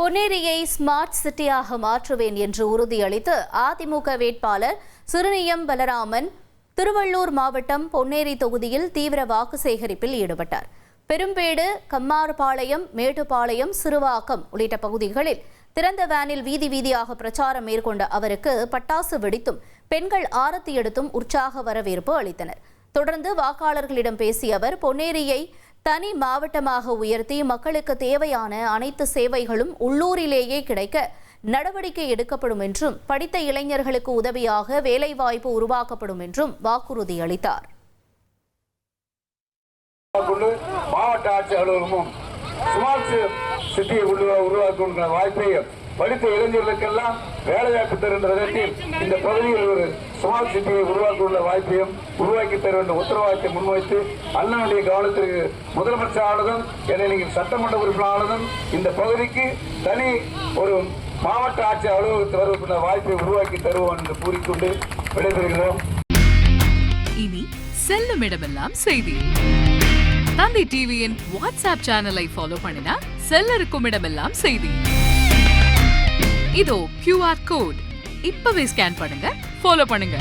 பொன்னேரியை smart சிட்டியாக மாற்றுவேன் என்று உறுதியளித்து அதிமுக வேட்பாளர் சிறுனியம் பலராமன் திருவள்ளூர் மாவட்டம் பொன்னேரி தொகுதியில் தீவிர வாக்கு சேகரிப்பில் ஈடுபட்டார். பெரும்பேடு, கம்மாரபாளையம், மேட்டுப்பாளையம், சிறுவாக்கம் உள்ளிட்ட பகுதிகளில் திறந்த வேனில் வீதி வீதியாக பிரச்சாரம் மேற்கொண்ட அவருக்கு பட்டாசு வெடித்தும் பெண்கள் ஆரத்தி எடுத்தும் உற்சாக வரவேற்பு அளித்தனர். தொடர்ந்து வாக்காளர்களிடம் பேசிய அவர் பொன்னேரியை தனி மாவட்டமாக உயர்த்தி மக்களுக்கு தேவையான அனைத்து சேவைகளும் உள்ளூரிலேயே கிடைக்க நடவடிக்கை எடுக்கப்படும் என்றும் படித்த இளைஞர்களுக்கு உதவியாக வேலைவாய்ப்பு உருவாக்கப்படும் என்றும் வாக்குறுதி அளித்தார். மாவட்ட ஆட்சி அலுவலகமும் ஸ்மார்ட் சிட்டியை உருவாக்கும் வாய்ப்பை படித்த இளைஞர்களுக்கெல்லாம் வேலைவாய்ப்பு தருகின்ற விதத்தில் இந்த பகுதியில் ஒரு ஸ்மார்ட் சிட்டியை உருவாக்கியுள்ள வாய்ப்பையும் உருவாக்கி தர வேண்டும் உத்தரவாதத்தை முன்வைத்து அண்ணனுடைய கவனத்திற்கு முதலமைச்சர் ஆனதும் என நீங்கள் சட்டமன்ற உறுப்பினரானதும் இந்த பகுதிக்கு தனி ஒரு மாவட்ட ஆட்சி அலுவலகத்தில் வருவதற்கான வாய்ப்பை உருவாக்கி தருவோம் என்று கூறிக்கொண்டு விடைபெறுகிறோம். இனி செல்லும் இடமெல்லாம் செய்தி. தந்தி டிவியின் வாட்ஸ்அப் சேனலை ஃபாலோ பண்ணினா செல்ல இருக்கும் இடமெல்லாம் செய்தி. இதோ QR கோட் இப்பவே ஸ்கேன் பண்ணுங்க, ஃபாலோ பண்ணுங்க.